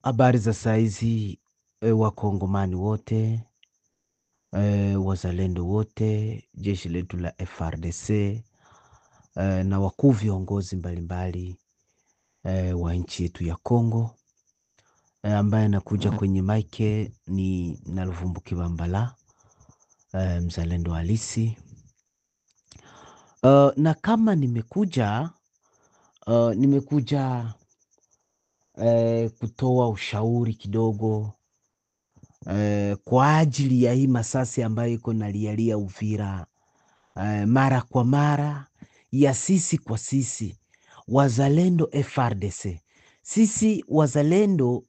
Habari za saizi wakongomani wote, wazalendo wote, jeshi letu la FRDC na wakuu viongozi mbalimbali wa nchi yetu ya Kongo. Ambaye nakuja kwenye mike ni Naluvumbu Kibambala, mzalendo halisi. Na kama nimekuja kutoa ushauri kidogo kwa ajili ya hii masasi ambayo iko nalialia Uvira mara kwa mara, ya sisi kwa sisi wazalendo FRDC. Sisi wazalendo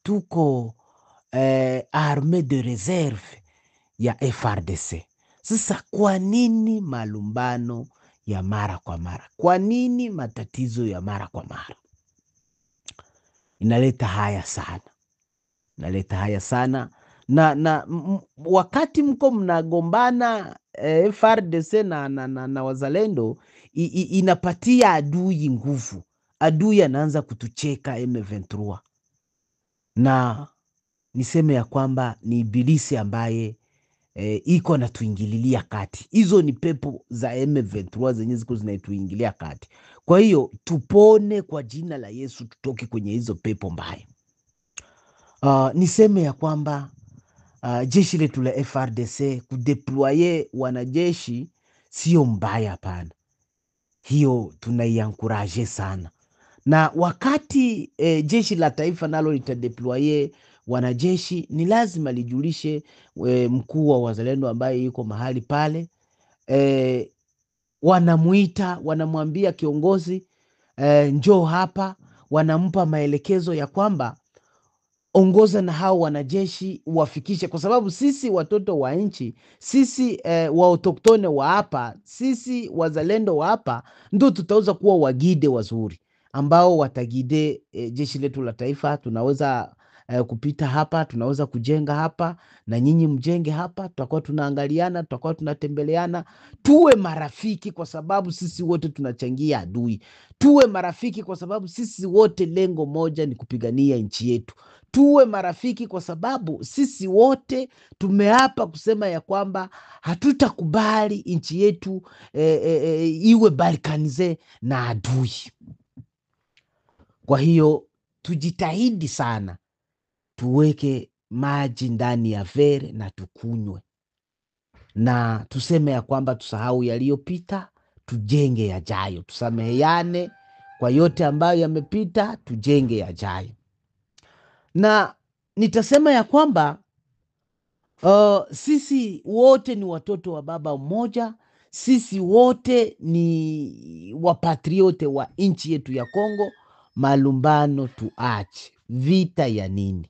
tuko arme de reserve ya FRDC. Sasa kwa nini malumbano ya mara kwa mara? Kwa nini matatizo ya mara kwa mara? Inaleta haya sana. Na wakati mko mnagombana FRDC na wazalendo, inapatia adui nguvu. Adui anaanza kutucheka M23. Na niseme ya kwamba ni ibilisi ambaye iko na tuingililia kati. Hizo ni pepo za M23 zenye ziko zinatuingilia kati. Kwa hiyo tupone kwa jina la Yesu, tutoke kwenye hizo pepo mbaya. Niseme ya kwamba jeshi letu la FRDC kudeploye wanajeshi sio mbaya, hapana. Hiyo tunaiankuraje sana. Na wakati jeshi la taifa nalo litadeploye wanajeshi, ni lazima lijulishe mkuu wa wazalendo ambaye yuko mahali pale. Wanamuita, wanamwambia kiongozi, njoo hapa. Wanampa maelekezo ya kwamba ongoza na hao wanajeshi wafikishe, kwa sababu sisi watoto wa nchi, sisi wa autoktone wa hapa, sisi wazalendo wa hapa ndo tutaweza kuwa wagide wazuri ambao watagide jeshi letu la taifa. Tunaweza kupita hapa, tunaweza kujenga hapa na nyinyi mjenge hapa, tutakuwa tunaangaliana, tutakuwa tunatembeleana. Tuwe marafiki kwa sababu sisi wote tunachangia adui. Tuwe marafiki kwa sababu sisi wote lengo moja ni kupigania nchi yetu. Tuwe marafiki kwa sababu sisi wote tumeapa kusema ya kwamba hatutakubali nchi yetu iwe balkanize na adui. Kwa hiyo tujitahidi sana, tuweke maji ndani ya vere na tukunywe, na tuseme ya kwamba tusahau yaliyopita, tujenge yajayo. Tusameheane kwa yote ambayo yamepita, tujenge yajayo. Na nitasema ya kwamba sisi wote ni watoto wa baba mmoja. Sisi wote ni wapatriote wa nchi yetu ya Kongo. Malumbano tuache. Vita ya nini?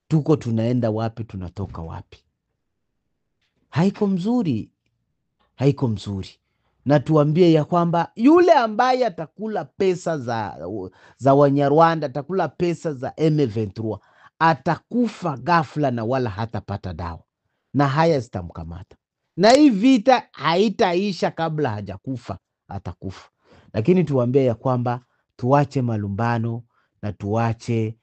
Tuko tunaenda wapi? Tunatoka wapi? Haiko mzuri. Na tuambie ya kwamba yule ambaye atakula pesa za Wanyarwanda, atakula pesa za M23, atakufa ghafla na wala hatapata dawa, na haya zitamkamata. Na hii vita haitaisha kabla hajakufa, atakufa. Lakini tuambie ya kwamba tuache malumbano na tuache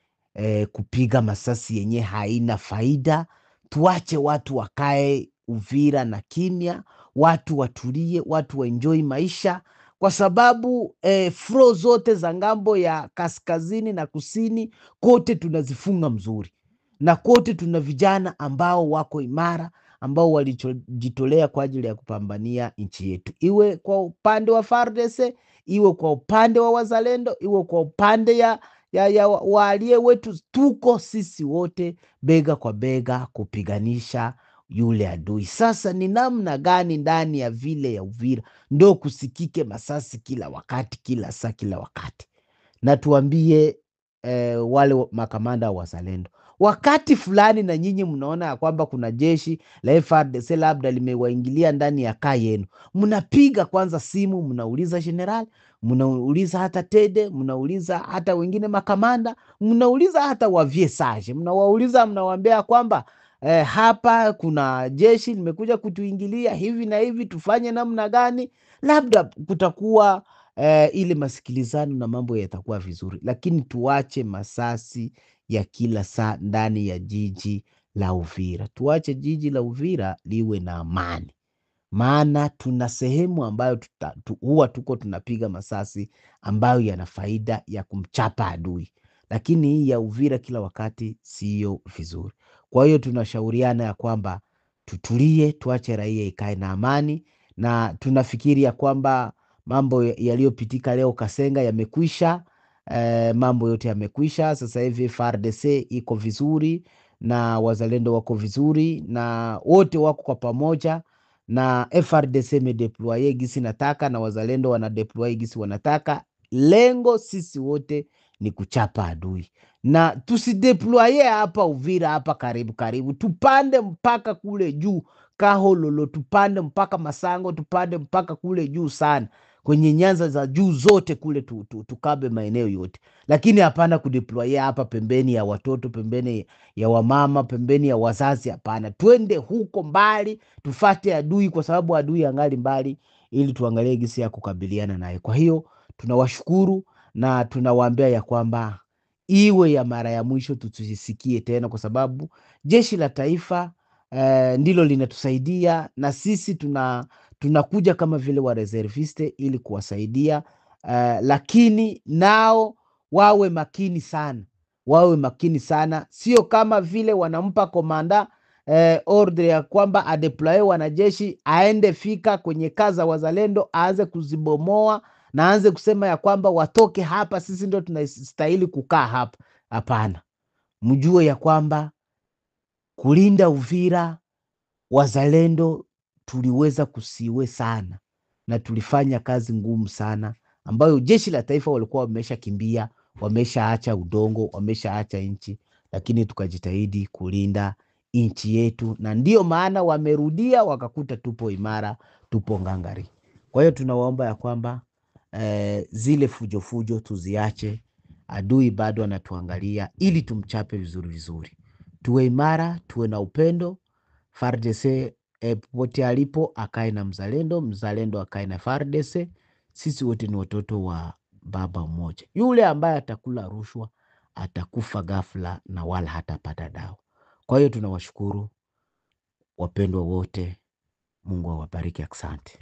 kupiga masasi yenye haina faida. Tuache watu wakae Uvira na kimya, watu watulie, watu waenjoy maisha, kwa sababu fro zote za ngambo ya kaskazini na kusini kote tunazifunga mzuri, na kote tuna vijana ambao wako imara, ambao walijitolea kwa ajili ya kupambania nchi yetu, iwe kwa upande wa FARDC, iwe kwa upande wa wazalendo, iwe kwa upande ya waalie wetu. Tuko sisi wote bega kwa bega kupiganisha yule adui. Sasa ni namna gani ndani ya vile ya Uvira ndo kusikike masasi kila wakati, kila saa, kila wakati? Na tuambie wale makamanda wa wazalendo, wakati fulani na nyinyi mnaona ya kwamba kuna jeshi la FARDC labda limewaingilia ndani ya kaa yenu, mnapiga kwanza simu, mnauliza general, mnauliza hata Tede, mnauliza hata wengine makamanda, mnauliza hata wavie sage, mnawauliza, mnawaambia kwamba hapa kuna jeshi limekuja kutuingilia hivi na hivi, tufanye namna gani? Labda kutakuwa ile masikilizano na mambo yatakuwa vizuri. Lakini tuache masasi ya kila saa ndani ya jiji la Uvira. Tuache jiji la Uvira liwe na amani, maana tuna sehemu ambayo huwa tuko tunapiga masasi ambayo yana faida ya kumchapa adui, lakini hii ya Uvira kila wakati siyo vizuri. Kwa hiyo tunashauriana ya kwamba tutulie, tuache raia ikae na amani, na tunafikiri ya kwamba mambo yaliyopitika leo Kasenga yamekwisha. Mambo yote yamekwisha. Sasa hivi FARDC iko vizuri na wazalendo wako vizuri na wote wako kwa pamoja, na FRDC imedeploye gisi nataka na wazalendo wanadeploye gisi wanataka. Lengo sisi wote ni kuchapa adui, na tusideploye hapa Uvira hapa karibu karibu, tupande mpaka kule juu Kahololo, tupande mpaka Masango, tupande mpaka kule juu sana kwenye nyanza za juu zote kule, tukabe maeneo yote, lakini hapana kudeploye hapa pembeni ya watoto, pembeni ya wamama, pembeni ya wazazi. Hapana, twende huko mbali tufate adui, kwa sababu adui angali mbali, ili tuangalie gisi ya kukabiliana naye. Kwa hiyo tunawashukuru na tunawaambia ya kwamba iwe ya mara ya mwisho, tusisikie tena, kwa sababu jeshi la taifa ndilo linatusaidia, na sisi tunakuja kama vile wa reserviste ili kuwasaidia, lakini nao wawe makini sana, wawe makini sana. Sio kama vile wanampa komanda ordre ya kwamba adeploye wanajeshi aende fika kwenye kaza wazalendo aanze kuzibomoa na aanze kusema ya kwamba watoke hapa, sisi ndio tunastahili kukaa hapa. Hapana, mjue ya kwamba kulinda Uvira wazalendo tuliweza kusiwe sana, na tulifanya kazi ngumu sana ambayo jeshi la taifa walikuwa wamesha kimbia, wameshaacha udongo, wameshaacha nchi, lakini tukajitahidi kulinda nchi yetu, na ndio maana wamerudia wakakuta tupo imara, tupo ngangari. Kwa hiyo tunawaomba ya kwamba zile fujofujo tuziache. Adui bado anatuangalia, ili tumchape vizuri vizuri, tuwe imara, tuwe na upendo. FARDC popote alipo akae na mzalendo, mzalendo akae na FARDC. Sisi wote ni watoto wa baba mmoja. Yule ambaye atakula rushwa atakufa ghafla na wala hatapata dawa. Kwa hiyo tunawashukuru wapendwa wote, Mungu awabariki. Asante.